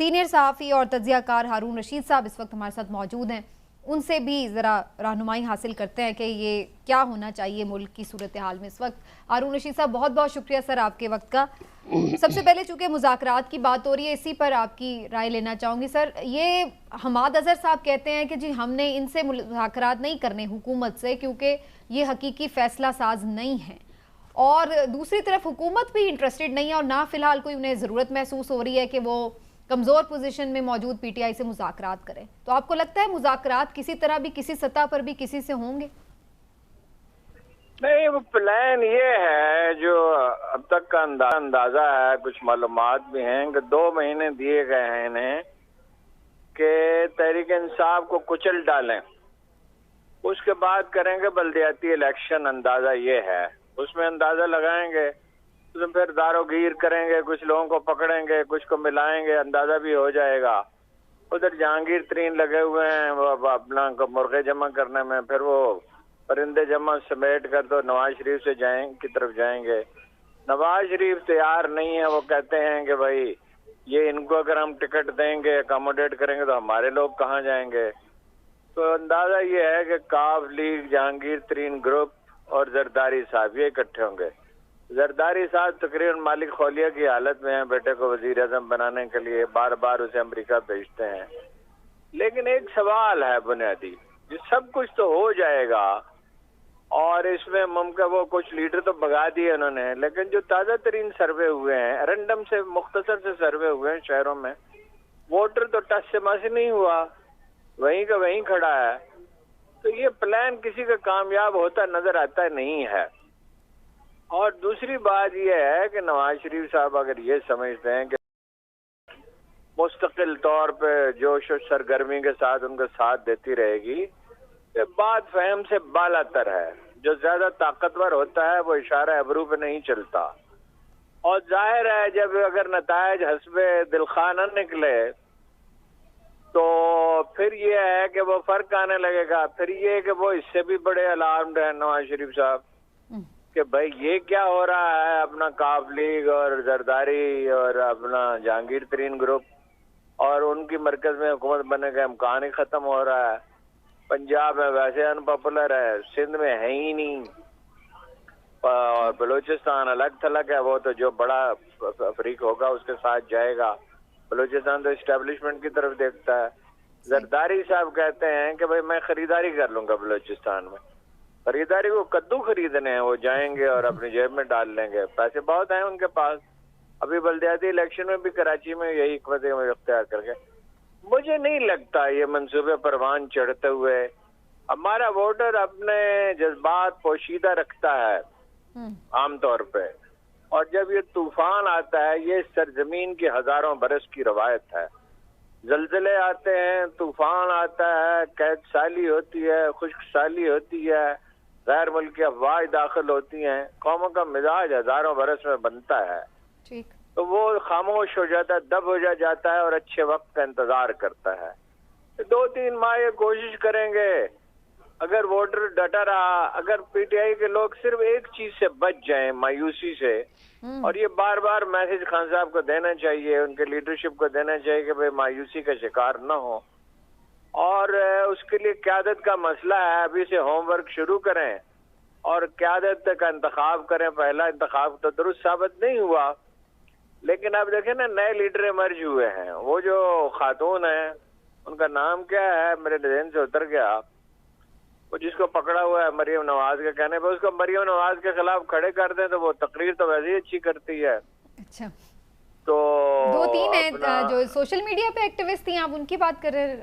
Senior सहाफ़ी और तज्ज़ियाकार हारून रशीद साहब इस वक्त हमारे साथ मौजूद हैं। उनसे भी ज़रा रहनुमाई हासिल करते हैं कि ये क्या होना चाहिए मुल्क की सूरत हाल में इस वक्त। हारून रशीद साहब, बहुत बहुत शुक्रिया सर आपके वक्त का। सबसे पहले चूँकि मुज़ाकरात की बात हो रही है, इसी पर आपकी राय लेना चाहूँगी सर। ये हमाद अज़हर साहब कहते हैं कि जी हमने इनसे मुज़ाकरात नहीं करने हुकूमत से, क्योंकि ये हकीकी फ़ैसला साज नहीं है, और दूसरी तरफ हुकूमत भी इंटरेस्टेड नहीं है और ना फ़िलहाल कोई उन्हें ज़रूरत महसूस हो रही है कि वो कमज़ोर पोजीशन में मौजूद पीटीआई से मुज़ाकरात करें। तो आपको लगता है मुज़ाकरात किसी तरह भी, किसी सतह पर भी किसी से होंगे? नहीं, वो प्लान ये है जो अब तक का अंदाजा है, कुछ मालूमात भी हैं कि 2 महीने दिए गए हैं इन्हें कि तहरीक इंसाफ को कुचल डालें, उसके बाद करेंगे बल्दियाती इलेक्शन। अंदाजा ये है, उसमें अंदाजा लगाएंगे, उसमें फिर दारोगीर करेंगे, कुछ लोगों को पकड़ेंगे, कुछ को मिलाएंगे, अंदाजा भी हो जाएगा। उधर जहांगीर तरीन लगे हुए हैं वो अपना मुर्गे जमा करने में, फिर वो परिंदे जमा समेट कर तो नवाज शरीफ से की तरफ जाएंगे। नवाज शरीफ तैयार नहीं है, वो कहते हैं कि भाई ये इनको अगर हम टिकट देंगे, अकोमोडेट करेंगे तो हमारे लोग कहाँ जाएंगे। तो अंदाजा ये है कि काफ लीग, जहांगीर तरीन ग्रुप और जरदारी साहब ये इकट्ठे होंगे। जरदारी साहब तकरीबन मालिक खौलिया की हालत में है, बेटे को वजीर आजम बनाने के लिए बार बार उसे अमेरिका भेजते हैं। लेकिन एक सवाल है बुनियादी, जो सब कुछ तो हो जाएगा और इसमें मुमकिन वो कुछ लीडर तो भगा दिए उन्होंने, लेकिन जो ताज़ा तरीन सर्वे हुए हैं, रैंडम से मुख्तसर से सर्वे हुए हैं शहरों में, वोटर तो टस से मस नहीं हुआ, वहीं का वहीं खड़ा है। तो ये प्लान किसी का कामयाब होता नजर आता नहीं है। और दूसरी बात यह है कि नवाज शरीफ साहब अगर ये समझते हैं कि मुस्तकिल तौर पे जोश और सरगर्मी के साथ उनका साथ देती रहेगी, ये बात फहम से बालातर है। जो ज्यादा ताकतवर होता है वो इशारा अबरू पे नहीं चलता, और जाहिर है जब अगर नतायज हस्बे दिलखा न निकले तो फिर ये है कि वो फर्क आने लगेगा। फिर ये कि वो इससे भी बड़े अलार्म्ड है नवाज शरीफ साहब कि भाई ये क्या हो रहा है, अपना काफ लीग और जरदारी और अपना जहांगीर तरीन ग्रुप और उनकी मरकज में हुकूमत बनने का इम्कान ही खत्म हो रहा है। पंजाब में वैसे अनपॉपुलर है, सिंध में है ही नहीं, और बलूचिस्तान अलग थलग है, वो तो जो बड़ा अफ्रीक होगा उसके साथ जाएगा। बलूचिस्तान तो एस्टेब्लिशमेंट की तरफ देखता है। जरदारी साहब कहते हैं कि भाई मैं खरीदारी कर लूंगा बलूचिस्तान में, खरीदारी को कद्दू खरीदने हैं, वो जाएंगे और अपनी जेब में डाल लेंगे, पैसे बहुत हैं उनके पास। अभी बल्दियाती इलेक्शन में भी कराची में यही हिकमत इख्तियार करके, मुझे नहीं लगता ये मंसूबे परवान चढ़ते हुए। हमारा वोटर अपने जज्बात पोशीदा रखता है आमतौर पे, और जब ये तूफान आता है, ये सरजमीन की हजारों बरस की रवायत है, जलजले आते हैं, तूफान आता है, कैद साली होती है, खुश्क साली होती है, गैर मुल्की अफवाह दाखिल होती हैं, कौमों का मिजाज हजारों बरस में बनता है। ठीक। तो वो खामोश हो जाता है, दब हो जाता है और अच्छे वक्त का इंतजार करता है। 2-3 माह ये कोशिश करेंगे, अगर वोटर डटा रहा, अगर पीटीआई के लोग सिर्फ एक चीज से बच जाएं, मायूसी से, और ये बार बार मैसेज खान साहब को देना चाहिए, उनके लीडरशिप को देना चाहिए कि भाई मायूसी का शिकार न हो, और उसके लिए क़यादत का मसला है। अभी से होमवर्क शुरू करें और क़यादत का इंतखाब करें। पहला इंतखाब तो दुरुस्त साबित नहीं हुआ, लेकिन अब देखें ना, नए लीडर इमर्ज हुए हैं। वो जो खातून है, उनका नाम क्या है, मेरे ध्यान से उतर गया, वो जिसको पकड़ा हुआ है मरियम नवाज के कहने पर, उसको मरियम नवाज के खिलाफ खड़े कर दें तो वो तकरीर तो वैसे ही अच्छी करती है। अच्छा, तो 2-3 है जो सोशल मीडिया पे एक्टिविस्ट थी, आप उनकी बात कर रहे हैं?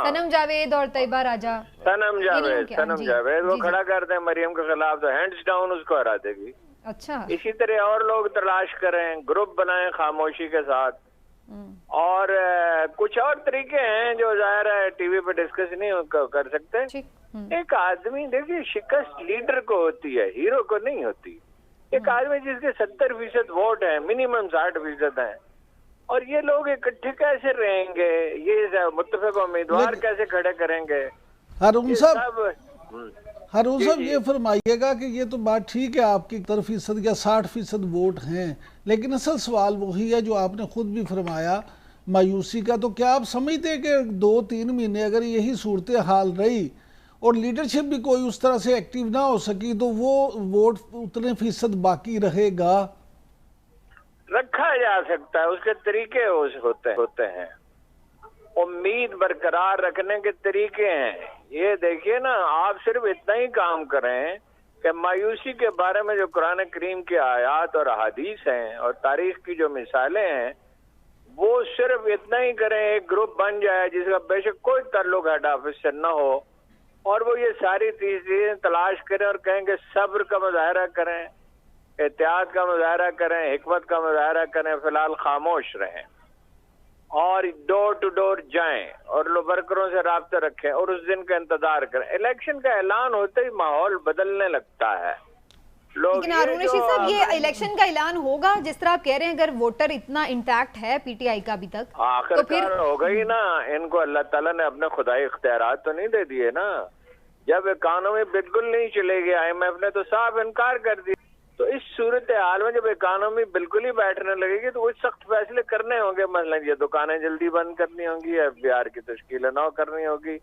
सनम जावेद और तैयबा राजा। सनम जावेद वो खड़ा कर दें मरियम के खिलाफ तो हैंड्स डाउन उसको हरा देगी। अच्छा, इसी तरह और लोग तलाश करें, ग्रुप बनाएं खामोशी के साथ, और कुछ और तरीके हैं जो जाहिर है टीवी पे डिस्कस नहीं कर सकते। एक आदमी, देखिए, शिकस्त लीडर को होती है, हीरो को नहीं होती। एक आदमी जिसके 70% वोट है, मिनिमम 60% है, और ये लोग इकट्ठे कैसे रहेंगे, ये मुत्तफिक उम्मीदवार कैसे खड़े करेंगे? हारून साहब ये फरमाइएगा कि ये तो बात ठीक है, आपकी 70% या 60% वोट हैं, लेकिन असल सवाल वही है जो आपने खुद भी फरमाया, मायूसी का। तो क्या आप समझते हैं कि 2-3 महीने अगर यही सूरत हाल रही और लीडरशिप भी कोई उस तरह से एक्टिव ना हो सकी तो वो वोट उतने फीसद बाकी रहेगा? रखा जा सकता है, उसके तरीके होते हैं। उम्मीद बरकरार रखने के तरीके हैं। ये देखिए ना, आप सिर्फ इतना ही काम करें कि मायूसी के बारे में जो कुरान करीम के आयात और अहादीस हैं और तारीख की जो मिसालें हैं, वो सिर्फ इतना ही करें, एक ग्रुप बन जाए जिसका बेशक कोई ताल्लुक हेड ऑफिस से न हो, और वो ये सारी चीजें तलाश करें और कहें कि सब्र का मुजाहरा करें, एहतियात का मुजाहरा करें, हिकमत का मुजाहरा करें, फिलहाल खामोश रहें और डोर टू डोर जाएं और वर्करों से राब्ता रखें और उस दिन का इंतजार करें। इलेक्शन का ऐलान होते ही माहौल बदलने लगता है। लेकिन हारून रशीद साहब, ये इलेक्शन का ऐलान होगा जिस तरह आप कह रहे हैं, अगर वोटर इतना इंटैक्ट है पीटीआई का अभी तक, तो फिर होगा ही ना। इनको अल्लाह ताला ने अपने खुदाई इख्तियारात तो नहीं दे दिए ना। जब इकानमी बिल्कुल नहीं चलेगी, IMF ने तो साफ इनकार कर दिया। तो इस सूरत हाल में जब इकानमी बिल्कुल ही बैठने लगेगी तो कुछ सख्त फैसले करने होंगे। मसलन ये दुकानें जल्दी बंद करनी होंगी, FBR की तश्कील नौ करनी होगी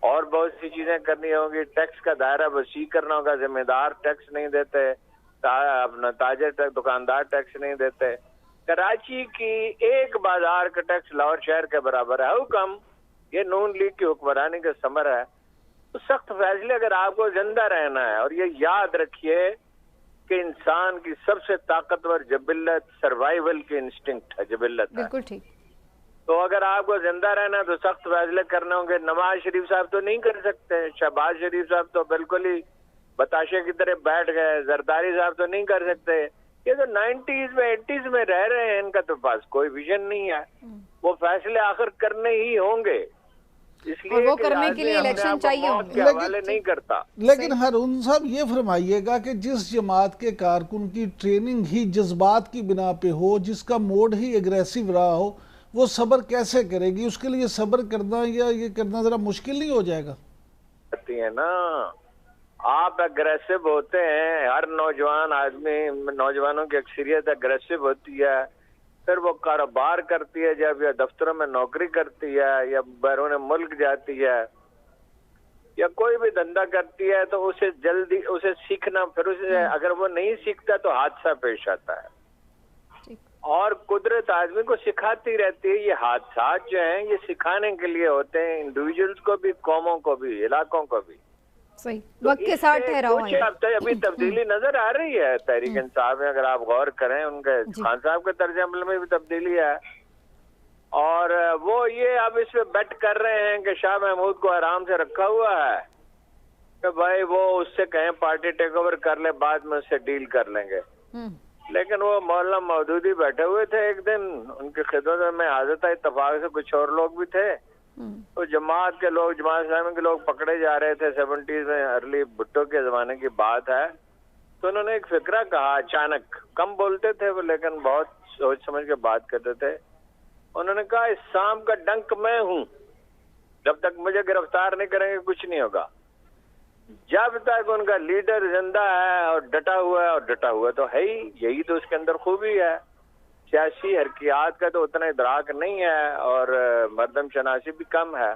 और बहुत सी चीजें करनी होंगी। टैक्स का दायरा वसी करना होगा, जिम्मेदार टैक्स नहीं देते, अपना ताजर टैक्स, दुकानदार टैक्स नहीं देते। कराची की एक बाजार का टैक्स लाहौर शहर के बराबर है। हुक्म, ये नून लीग की हुक्मरानी का समर है। तो सख्त फैसले अगर आपको जिंदा रहना है, और ये याद रखिए कि इंसान की सबसे ताकतवर जबिल्लत सर्वाइवल की इंस्टिंक्ट है, जबिल्लत है। बिल्कुल ठीक। तो अगर आपको जिंदा रहना है तो सख्त फैसले करने होंगे। नवाज शरीफ साहब तो नहीं कर सकते, शहबाज शरीफ साहब तो बिल्कुल ही बताशे की तरह बैठ गए, जरदारी साहब तो नहीं कर सकते। ये तो 90s में 80s में रह रहे हैं, इनका तो पास कोई विजन नहीं है। वो फैसले आखिर करने ही होंगे, और वो करने के लिए इलेक्शन चाहिए होंगे। नहीं करता। लेकिन हारून साहब, ये फरमाइएगा कि जिस जमात के कारकुन की ट्रेनिंग ही जज्बात की बिना पे हो, जिसका मोड ही एग्रेसिव रहा हो, वो सब्र कैसे करेगी? उसके लिए सब्र करना या ये करना जरा मुश्किल नहीं हो जाएगा? है ना, आप अग्रेसिव होते हैं, हर नौजवान आदमी, नौजवानों की अक्सरियत अग्रेसिव होती है। फिर वो कारोबार करती है, जब या दफ्तरों में नौकरी करती है या बैरून मुल्क जाती है या कोई भी धंधा करती है, तो उसे जल्दी उसे सीखना, फिर उसे अगर वो नहीं सीखता तो हादसा पेश आता है। और कुदरत आदमी को सिखाती रहती है। ये हादसा जो हैं ये सिखाने के लिए होते हैं, इंडिविजुअल्स को भी, कौमों को भी, इलाकों को भी। सही, वक्त के साथ ठहराव है। अभी तब्दीली नजर आ रही है तहरीक इंसाफ में, अगर आप गौर करें, उनके खान साहब के तर्ज अमल में भी तब्दीली है। और वो ये अब इस पे बेट कर रहे हैं कि शाह महमूद को आराम से रखा हुआ है कि भाई वो उससे कहें पार्टी टेक ओवर कर ले, बाद में उससे डील कर लेंगे। लेकिन वो मौलाना मौदूदी बैठे हुए थे एक दिन, उनकी खिदमत में हाजिर था, इत्तफाक से कुछ और लोग भी थे। तो जमात के लोग, जमात इस्लामी के लोग पकड़े जा रहे थे। 70s में, अर्ली भुट्टो के जमाने की बात है। तो उन्होंने एक फिक्रा कहा, अचानक, कम बोलते थे वो लेकिन बहुत सोच समझ के बात करते थे। उन्होंने कहा, इस शाम का डंक मैं हूं, जब तक मुझे गिरफ्तार नहीं करेंगे कुछ नहीं होगा। जब तक उनका लीडर जिंदा है और डटा हुआ है, और डटा हुआ तो है ही, यही तो उसके अंदर खूबी है। सियासी हरकियात का तो उतना इदराक नहीं है और मर्दम शनासी भी कम है।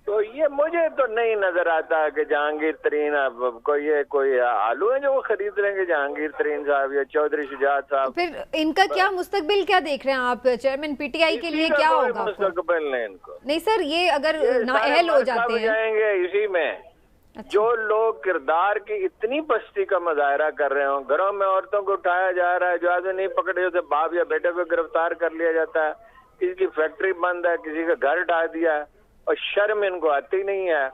तो ये मुझे तो नहीं नजर आता कि जहांगीर तरीन, अब कोई आलू है जो वो खरीद लेंगे, जहांगीर तरीन साहब या चौधरी शुजात साहब। फिर इनका क्या मुस्तकबिल क्या देख रहे हैं आप? चेयरमैन पीटीआई के लिए क्या होगा? मुस्तकबिल नहीं इनको। नहीं सर, ये अगर नाअहल हो जाते हैं, जाएंगे इसी में। अच्छा। जो लोग किरदार की इतनी पस्ती का मुजाहरा कर रहे हो, घरों में औरतों को उठाया जा रहा है, जो आदमी नहीं पकड़े होते बाप या बेटे को गिरफ्तार कर लिया जाता है, किसी की फैक्ट्री बंद है, किसी का घर ढा दिया है, और शर्म इनको आती नहीं है।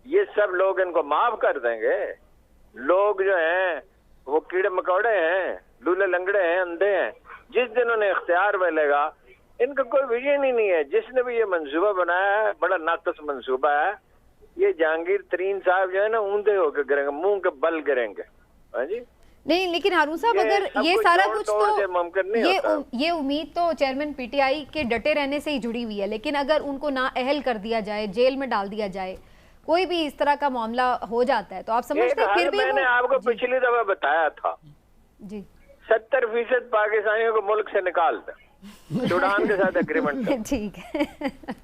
ये सब लोग इनको माफ कर देंगे? लोग जो हैं वो कीड़े मकोड़े हैं, लूले लंगड़े हैं, अंधे हैं। जिस दिन उन्हें इख्तियार मिलेगा, इनका कोई विजन ही नहीं है। जिसने भी ये मंसूबा बनाया है, बड़ा नाकस मंसूबा है। ये जहांगीर तरीन साहब जो है ना, ऊंधे होकर गिरेंगे, मुंह के बल गिरेंगे। हाँ जी। नहीं, लेकिन हारून साहब, अगर ये सारा कुछ तो मुमकिन नहीं होता। ये उम्मीद तो चेयरमैन पीटीआई के डटे रहने से ही जुड़ी हुई है। लेकिन अगर उनको नाअहल कर दिया जाए, जेल में डाल दिया जाए, कोई भी इस तरह का मामला हो जाता है, तो आप समझते हैं फिर भी मैंने आपको पिछली दफा बताया था जी, 70% पाकिस्तानियों को मुल्क से निकाल दें। सूडान के साथ एग्रीमेंट कर। ठीक है